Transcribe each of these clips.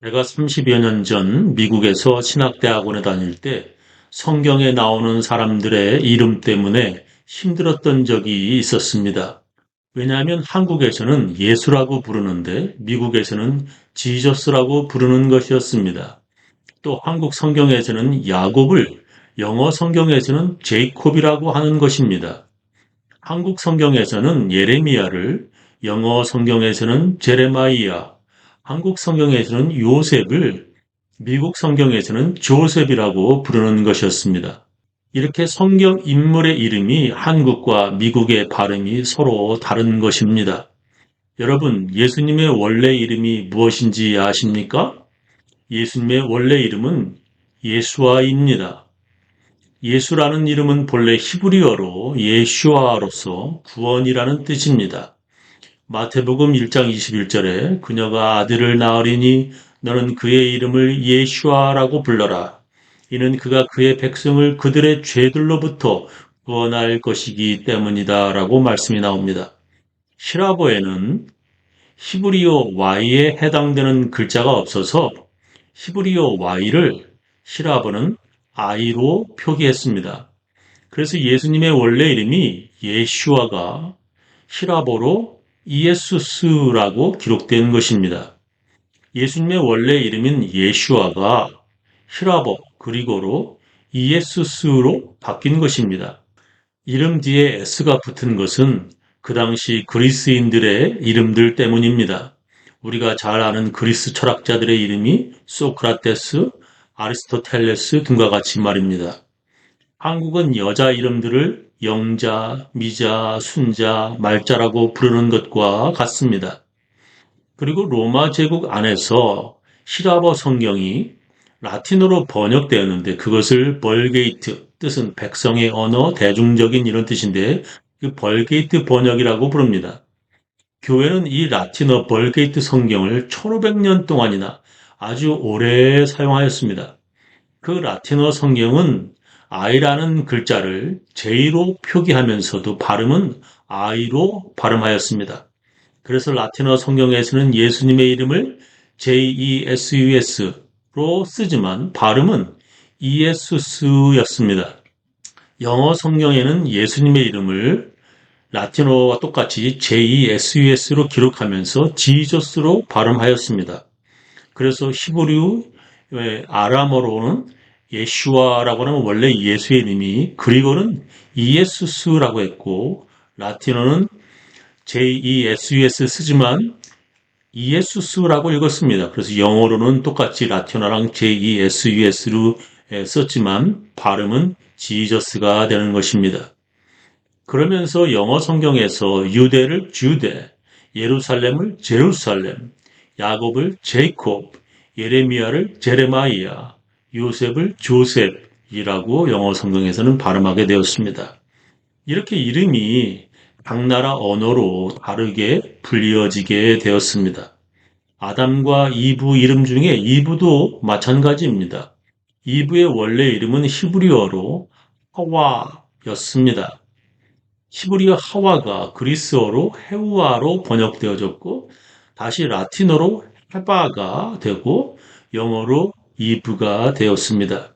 제가 30여 년 전 미국에서 신학대학원에 다닐 때 성경에 나오는 사람들의 이름 때문에 힘들었던 적이 있었습니다. 왜냐하면 한국에서는 예수라고 부르는데 미국에서는 지저스라고 부르는 것이었습니다. 또 한국 성경에서는 야곱을 영어 성경에서는 제이콥이라고 하는 것입니다. 한국 성경에서는 예레미야를, 영어 성경에서는 제레마이야, 한국 성경에서는 요셉을, 미국 성경에서는 조셉이라고 부르는 것이었습니다. 이렇게 성경 인물의 이름이 한국과 미국의 발음이 서로 다른 것입니다. 여러분, 예수님의 원래 이름이 무엇인지 아십니까? 예수님의 원래 이름은 예수아입니다. 예수라는 이름은 본래 히브리어로 예슈아로서 구원이라는 뜻입니다. 마태복음 1장 21절에 그녀가 아들을 낳으리니 너는 그의 이름을 예슈아라고 불러라. 이는 그가 그의 백성을 그들의 죄들로부터 구원할 것이기 때문이다 라고 말씀이 나옵니다. 히라보에는 히브리어 Y에 해당되는 글자가 없어서 히브리어 Y를 히라보는 I로 표기했습니다. 그래서 예수님의 원래 이름이 예슈아가 히라보로 이에수스라고 기록된 것입니다. 예수님의 원래 이름인 예슈아가 히라보 그리고로 이에수스로 바뀐 것입니다. 이름 뒤에 S가 붙은 것은 그 당시 그리스인들의 이름들 때문입니다. 우리가 잘 아는 그리스 철학자들의 이름이 소크라테스, 아리스토텔레스 등과 같이 말입니다. 한국은 여자 이름들을 영자, 미자, 순자, 말자라고 부르는 것과 같습니다. 그리고 로마 제국 안에서 히라버 성경이 라틴어로 번역되었는데 그것을 벌게이트, 뜻은 백성의 언어, 대중적인 이런 뜻인데 그 벌게이트 번역이라고 부릅니다. 교회는 이 라틴어 벌게이트 성경을 1500년 동안이나 아주 오래 사용하였습니다. 그 라틴어 성경은 I라는 글자를 J로 표기하면서도 발음은 I로 발음하였습니다. 그래서 라틴어 성경에서는 예수님의 이름을 JESUS로 쓰지만 발음은 이에수스였습니다. 영어 성경에는 예수님의 이름을 라틴어와 똑같이 JESUS로 기록하면서 지저스로 발음하였습니다. 그래서 히브리어, 아람어로는 예슈아라고 하면 원래 예수의 이름이 그리고는 이에수스라고 했고 라틴어는 JESUS 쓰지만 이에수스라고 읽었습니다. 그래서 영어로는 똑같이 라틴어랑 JESUS로 썼지만 발음은 지저스가 되는 것입니다. 그러면서 영어 성경에서 유대를 주대, 예루살렘을 제루살렘, 야곱을 제이콥, 예레미야를 제레마이야, 요셉을 조셉이라고 영어 성경에서는 발음하게 되었습니다. 이렇게 이름이 각 나라 언어로 다르게 불리어지게 되었습니다. 아담과 이브 이름 중에 이브도 마찬가지입니다. 이브의 원래 이름은 히브리어로 하와였습니다. 히브리어 하와가 그리스어로 헤우아로 번역되어졌고 다시 라틴어로 헤바가 되고 영어로 이브가 되었습니다.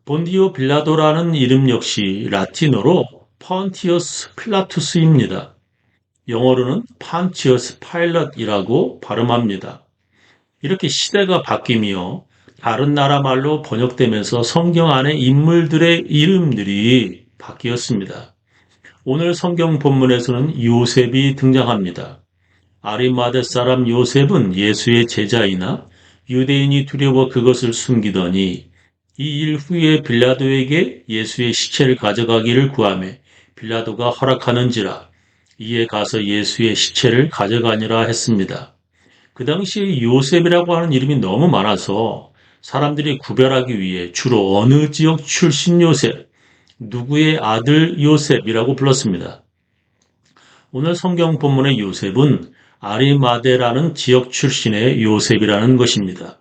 본디오 빌라도라는 이름 역시 라틴어로 펀티어스 필라투스입니다. 영어로는 판티어스 파일럿이라고 발음합니다. 이렇게 시대가 바뀌며 다른 나라 말로 번역되면서 성경 안의 인물들의 이름들이 바뀌었습니다. 오늘 성경 본문에서는 요셉이 등장합니다. 아리마대 사람 요셉은 예수의 제자이나 유대인이 두려워 그것을 숨기더니 이 일 후에 빌라도에게 예수의 시체를 가져가기를 구하매 빌라도가 허락하는지라 이에 가서 예수의 시체를 가져가니라 했습니다. 그 당시에 요셉이라고 하는 이름이 너무 많아서 사람들이 구별하기 위해 주로 어느 지역 출신 요셉, 누구의 아들 요셉이라고 불렀습니다. 오늘 성경 본문의 요셉은 아리마데라는 지역 출신의 요셉이라는 것입니다.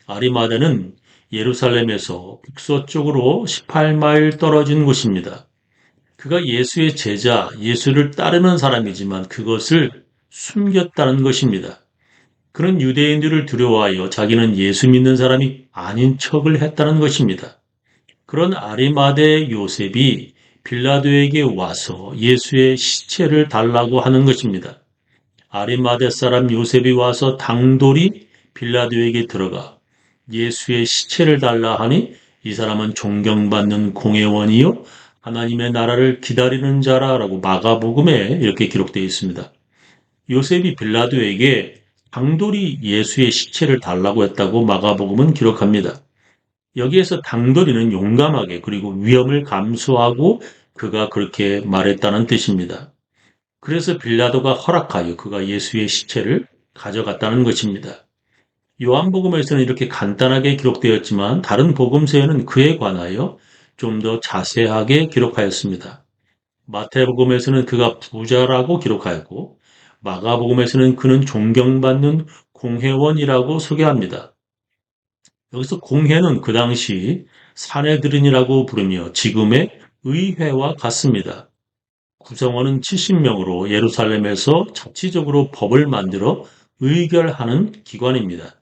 아리마데는 예루살렘에서 북서쪽으로 18마일 떨어진 곳입니다. 그가 예수의 제자, 예수를 따르는 사람이지만 그것을 숨겼다는 것입니다. 그런 유대인들을 두려워하여 자기는 예수 믿는 사람이 아닌 척을 했다는 것입니다. 그런 아리마대 요셉이 빌라도에게 와서 예수의 시체를 달라고 하는 것입니다. 아리마대 사람 요셉이 와서 당돌이 빌라도에게 들어가 예수의 시체를 달라 하니 이 사람은 존경받는 공회원이요 하나님의 나라를 기다리는 자라라고 마가복음에 이렇게 기록되어 있습니다. 요셉이 빌라도에게 당돌이 예수의 시체를 달라고 했다고 마가복음은 기록합니다. 여기에서 당돌이는 용감하게 그리고 위험을 감수하고 그가 그렇게 말했다는 뜻입니다. 그래서 빌라도가 허락하여 그가 예수의 시체를 가져갔다는 것입니다. 요한복음에서는 이렇게 간단하게 기록되었지만 다른 복음서에는 그에 관하여 좀 더 자세하게 기록하였습니다. 마태복음에서는 그가 부자라고 기록하였고 마가복음에서는 그는 존경받는 공회원이라고 소개합니다. 여기서 공회는 그 당시 사내들인이라고 부르며 지금의 의회와 같습니다. 구성원은 70명으로 예루살렘에서 자치적으로 법을 만들어 의결하는 기관입니다.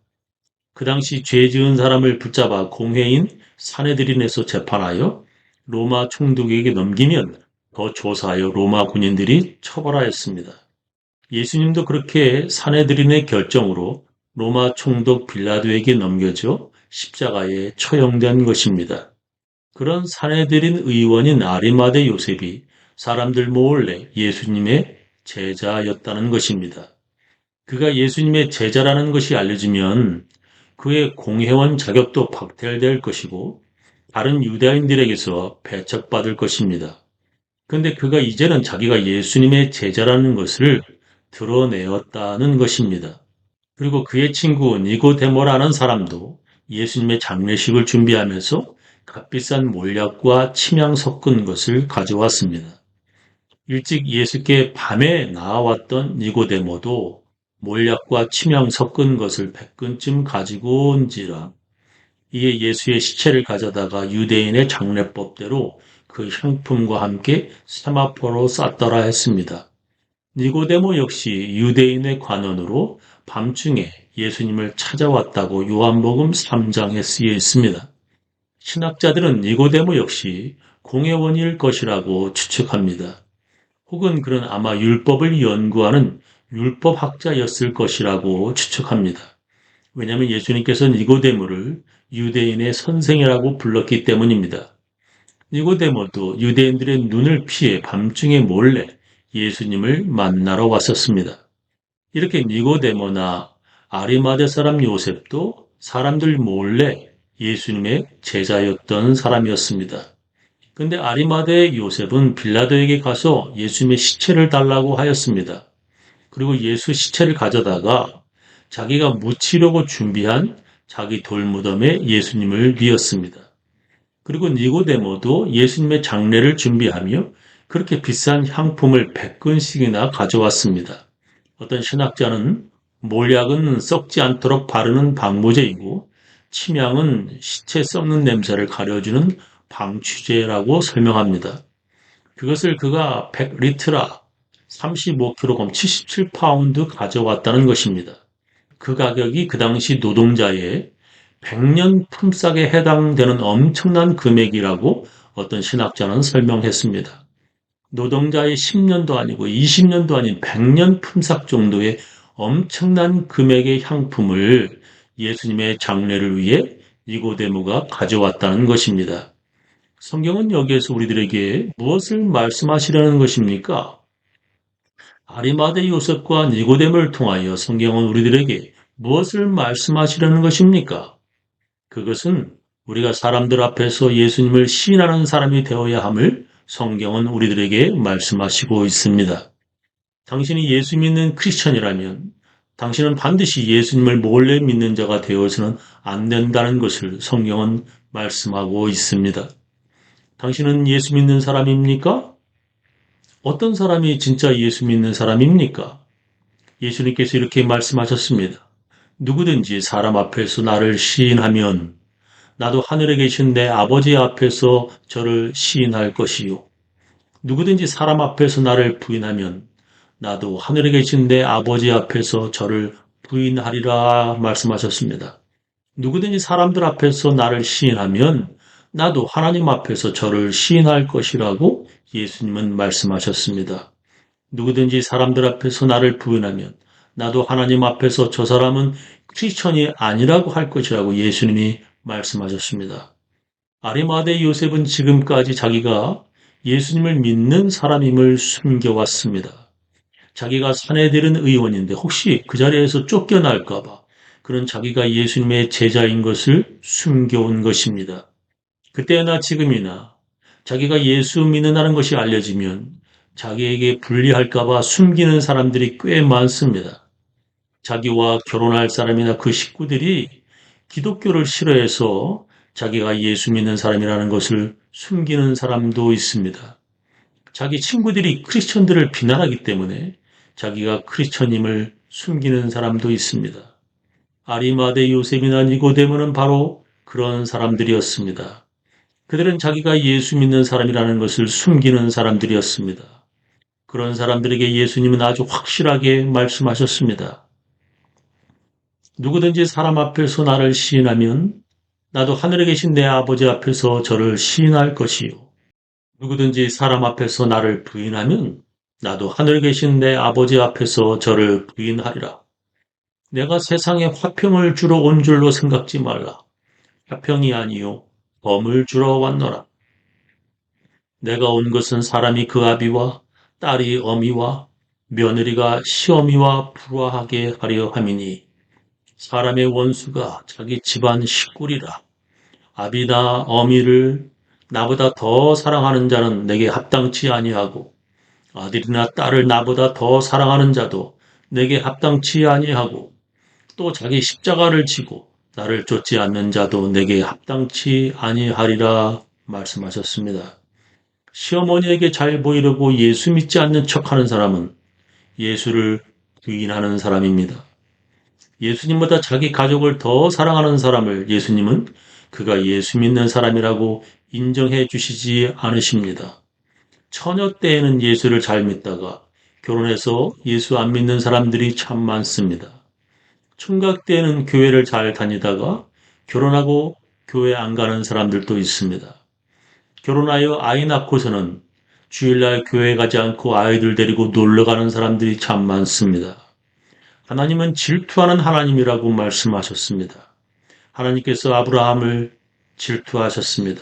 그 당시 죄 지은 사람을 붙잡아 공회인 사내들인에서 재판하여 로마 총독에게 넘기면 더 조사하여 로마 군인들이 처벌하였습니다. 예수님도 그렇게 사내들인의 결정으로 로마 총독 빌라도에게 넘겨져 십자가에 처형된 것입니다. 그런 사내들인 의원인 아리마대 요셉이 사람들 몰래 예수님의 제자였다는 것입니다. 그가 예수님의 제자라는 것이 알려지면 그의 공회원 자격도 박탈될 것이고 다른 유다인들에게서 배척받을 것입니다. 그런데 그가 이제는 자기가 예수님의 제자라는 것을 드러내었다는 것입니다. 그리고 그의 친구 니고데모라는 사람도 예수님의 장례식을 준비하면서 값비싼 몰약과 침향 섞은 것을 가져왔습니다. 일찍 예수께 밤에 나와왔던 니고데모도 몰약과 침향 섞은 것을 100근쯤 가지고 온지라 이에 예수의 시체를 가져다가 유대인의 장례법대로 그 향품과 함께 세마포로 쌌더라 했습니다. 니고데모 역시 유대인의 관원으로 밤중에 예수님을 찾아왔다고 요한복음 3장에 쓰여 있습니다. 신학자들은 니고데모 역시 공회원일 것이라고 추측합니다. 혹은 그는 아마 율법을 연구하는 율법학자였을 것이라고 추측합니다. 왜냐하면 예수님께서 니고데모를 유대인의 선생이라고 불렀기 때문입니다. 니고데모도 유대인들의 눈을 피해 밤중에 몰래 예수님을 만나러 왔었습니다. 이렇게 니고데모나 아리마대 사람 요셉도 사람들 몰래 예수님의 제자였던 사람이었습니다. 근데 아리마대 요셉은 빌라도에게 가서 예수님의 시체를 달라고 하였습니다. 그리고 예수 시체를 가져다가 자기가 묻히려고 준비한 자기 돌무덤에 예수님을 뉘었습니다. 그리고 니고데모도 예수님의 장례를 준비하며 그렇게 비싼 향품을 100근씩이나 가져왔습니다. 어떤 신학자는 몰약은 썩지 않도록 바르는 방부제이고 침향은 시체 썩는 냄새를 가려주는 방취제라고 설명합니다. 그것을 그가 100리트라 35kg 77파운드 가져왔다는 것입니다. 그 가격이 그 당시 노동자의 100년 품삯에 해당되는 엄청난 금액이라고 어떤 신학자는 설명했습니다. 노동자의 10년도 아니고 20년도 아닌 100년 품삯 정도의 엄청난 금액의 향품을 예수님의 장례를 위해 니고데모가 가져왔다는 것입니다. 성경은 여기에서 우리들에게 무엇을 말씀하시려는 것입니까? 아리마대 요셉과 니고데모를 통하여 성경은 우리들에게 무엇을 말씀하시려는 것입니까? 그것은 우리가 사람들 앞에서 예수님을 시인하는 사람이 되어야 함을 성경은 우리들에게 말씀하시고 있습니다. 당신이 예수 믿는 크리스천이라면 당신은 반드시 예수님을 몰래 믿는 자가 되어서는 안 된다는 것을 성경은 말씀하고 있습니다. 당신은 예수 믿는 사람입니까? 어떤 사람이 진짜 예수 믿는 사람입니까? 예수님께서 이렇게 말씀하셨습니다. 누구든지 사람 앞에서 나를 시인하면 나도 하늘에 계신 내 아버지 앞에서 저를 시인할 것이요. 누구든지 사람 앞에서 나를 부인하면 나도 하늘에 계신 내 아버지 앞에서 저를 부인하리라 말씀하셨습니다. 누구든지 사람들 앞에서 나를 시인하면 나도 하나님 앞에서 저를 시인할 것이라고 예수님은 말씀하셨습니다. 누구든지 사람들 앞에서 나를 부인하면 나도 하나님 앞에서 저 사람은 크리스천이 아니라고 할 것이라고 예수님이 말씀하셨습니다. 아리마대 요셉은 지금까지 자기가 예수님을 믿는 사람임을 숨겨왔습니다. 자기가 사내들은 의원인데 혹시 그 자리에서 쫓겨날까봐 그런 자기가 예수님의 제자인 것을 숨겨온 것입니다. 그때나 지금이나 자기가 예수 믿는다는 것이 알려지면 자기에게 불리할까봐 숨기는 사람들이 꽤 많습니다. 자기와 결혼할 사람이나 그 식구들이 기독교를 싫어해서 자기가 예수 믿는 사람이라는 것을 숨기는 사람도 있습니다. 자기 친구들이 크리스천들을 비난하기 때문에 자기가 크리스천임을 숨기는 사람도 있습니다. 아리마대 요셉이나 니고데모는 바로 그런 사람들이었습니다. 그들은 자기가 예수 믿는 사람이라는 것을 숨기는 사람들이었습니다. 그런 사람들에게 예수님은 아주 확실하게 말씀하셨습니다. 누구든지 사람 앞에서 나를 시인하면 나도 하늘에 계신 내 아버지 앞에서 저를 시인할 것이요. 누구든지 사람 앞에서 나를 부인하면 나도 하늘에 계신 내 아버지 앞에서 저를 부인하리라. 내가 세상에 화평을 주러 온 줄로 생각지 말라. 화평이 아니요 범을 주러 왔노라. 내가 온 것은 사람이 그 아비와 딸이 어미와 며느리가 시어미와 불화하게 하려 함이니 사람의 원수가 자기 집안 식구리라. 아비나 어미를 나보다 더 사랑하는 자는 내게 합당치 아니하고 아들이나 딸을 나보다 더 사랑하는 자도 내게 합당치 아니하고 또 자기 십자가를 지고 나를 쫓지 않는 자도 내게 합당치 아니하리라 말씀하셨습니다. 시어머니에게 잘 보이려고 예수 믿지 않는 척하는 사람은 예수를 부인하는 사람입니다. 예수님보다 자기 가족을 더 사랑하는 사람을 예수님은 그가 예수 믿는 사람이라고 인정해 주시지 않으십니다. 처녀 때에는 예수를 잘 믿다가 결혼해서 예수 안 믿는 사람들이 참 많습니다. 총각 때에는 교회를 잘 다니다가 결혼하고 교회 안 가는 사람들도 있습니다. 결혼하여 아이 낳고서는 주일날 교회 가지 않고 아이들 데리고 놀러 가는 사람들이 참 많습니다. 하나님은 질투하는 하나님이라고 말씀하셨습니다. 하나님께서 아브라함을 질투하셨습니다.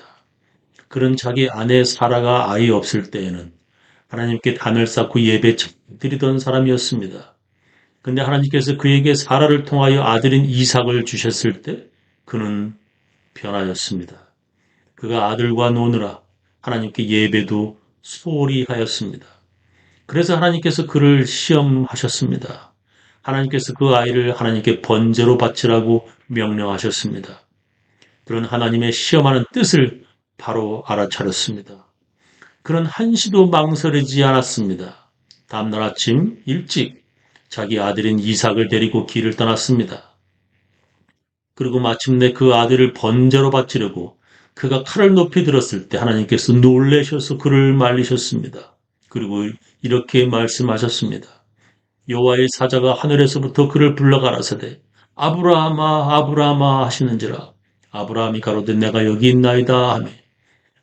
그런 자기 아내 사라가 아이 없을 때에는 하나님께 단을 쌓고 예배 드리던 사람이었습니다. 근데 하나님께서 그에게 사라를 통하여 아들인 이삭을 주셨을 때 그는 변하였습니다. 그가 아들과 노느라 하나님께 예배도 소홀히 하였습니다. 그래서 하나님께서 그를 시험하셨습니다. 하나님께서 그 아이를 하나님께 번제로 바치라고 명령하셨습니다. 그런 하나님의 시험하는 뜻을 바로 알아차렸습니다. 그는 한시도 망설이지 않았습니다. 다음날 아침 일찍 자기 아들인 이삭을 데리고 길을 떠났습니다. 그리고 마침내 그 아들을 번제로 바치려고 그가 칼을 높이 들었을 때 하나님께서 놀라셔서 그를 말리셨습니다. 그리고 이렇게 말씀하셨습니다. 여호와의 사자가 하늘에서부터 그를 불러 가라사대 아브라함아 아브라함아 하시는지라 아브라함이 가로되 내가 여기 있나이다 하매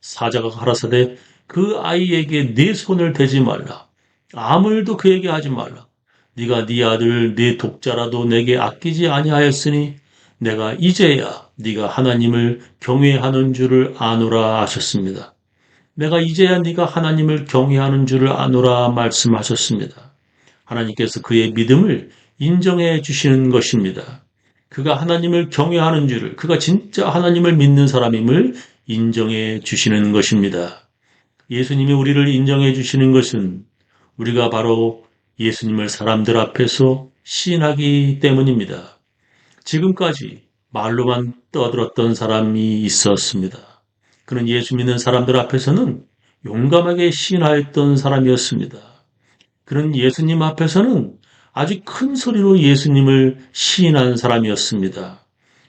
사자가 가라사대 그 아이에게 네 손을 대지 말라 아무 일도 그에게 하지 말라 네가 네 아들 네 독자라도 내게 아끼지 아니하였으니 내가 이제야 네가 하나님을 경외하는 줄을 아노라 하셨습니다. 내가 이제야 네가 하나님을 경외하는 줄을 아노라 말씀하셨습니다. 하나님께서 그의 믿음을 인정해 주시는 것입니다. 그가 하나님을 경외하는 줄을, 그가 진짜 하나님을 믿는 사람임을 인정해 주시는 것입니다. 예수님이 우리를 인정해 주시는 것은 우리가 바로 예수님을 사람들 앞에서 시인하기 때문입니다. 지금까지 말로만 떠들었던 사람이 있었습니다. 그는 예수 믿는 사람들 앞에서는 용감하게 시인하였던 사람이었습니다. 그는 예수님 앞에서는 아주 큰 소리로 예수님을 시인한 사람이었습니다.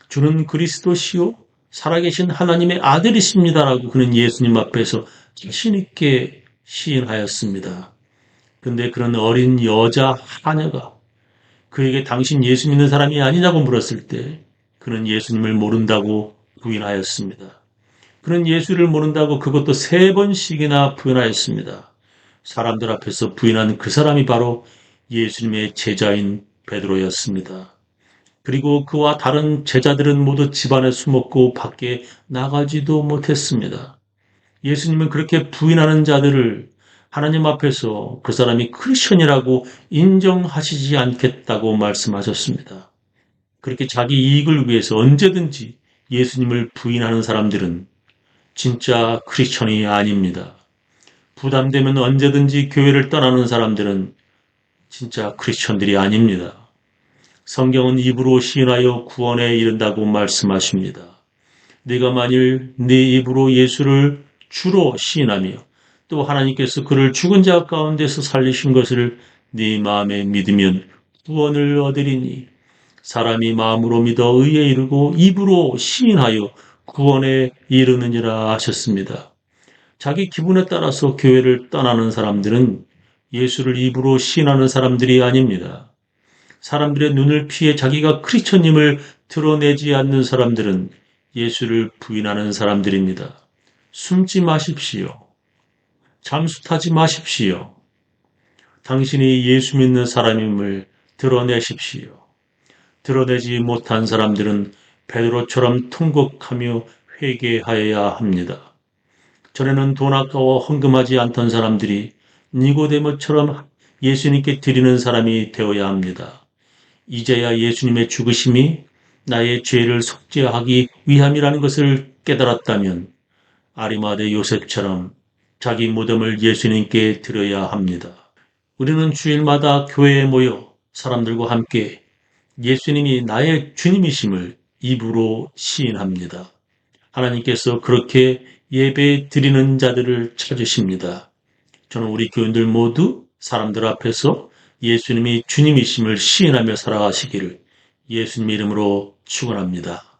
주는 그리스도시요 살아계신 하나님의 아들이십니다라고 그는 예수님 앞에서 자신 있게 시인하였습니다. 근데 그런 어린 여자 하녀가 그에게 당신 예수 믿는 사람이 아니냐고 물었을 때 그는 예수님을 모른다고 부인하였습니다. 그는 예수를 모른다고 그것도 3번씩이나 부인하였습니다. 사람들 앞에서 부인한 그 사람이 바로 예수님의 제자인 베드로였습니다. 그리고 그와 다른 제자들은 모두 집 안에 숨었고 밖에 나가지도 못했습니다. 예수님은 그렇게 부인하는 자들을 하나님 앞에서 그 사람이 크리스천이라고 인정하시지 않겠다고 말씀하셨습니다. 그렇게 자기 이익을 위해서 언제든지 예수님을 부인하는 사람들은 진짜 크리스천이 아닙니다. 부담되면 언제든지 교회를 떠나는 사람들은 진짜 크리스천들이 아닙니다. 성경은 입으로 시인하여 구원에 이른다고 말씀하십니다. 네가 만일 네 입으로 예수를 주로 시인하며 또 하나님께서 그를 죽은 자 가운데서 살리신 것을 네 마음에 믿으면 구원을 얻으리니 사람이 마음으로 믿어 의에 이르고 입으로 시인하여 구원에 이르느니라 하셨습니다. 자기 기분에 따라서 교회를 떠나는 사람들은 예수를 입으로 시인하는 사람들이 아닙니다. 사람들의 눈을 피해 자기가 크리스천임을 드러내지 않는 사람들은 예수를 부인하는 사람들입니다. 숨지 마십시오. 잠수 타지 마십시오. 당신이 예수 믿는 사람임을 드러내십시오. 드러내지 못한 사람들은 베드로처럼 통곡하며 회개하여야 합니다. 전에는 돈 아까워 헌금하지 않던 사람들이 니고데모처럼 예수님께 드리는 사람이 되어야 합니다. 이제야 예수님의 죽으심이 나의 죄를 속죄하기 위함이라는 것을 깨달았다면 아리마대 요셉처럼 자기 무덤을 예수님께 드려야 합니다. 우리는 주일마다 교회에 모여 사람들과 함께 예수님이 나의 주님이심을 입으로 시인합니다. 하나님께서 그렇게 예배 드리는 자들을 찾으십니다. 저는 우리 교인들 모두 사람들 앞에서 예수님이 주님이심을 시인하며 살아가시기를 예수님 이름으로 축원합니다.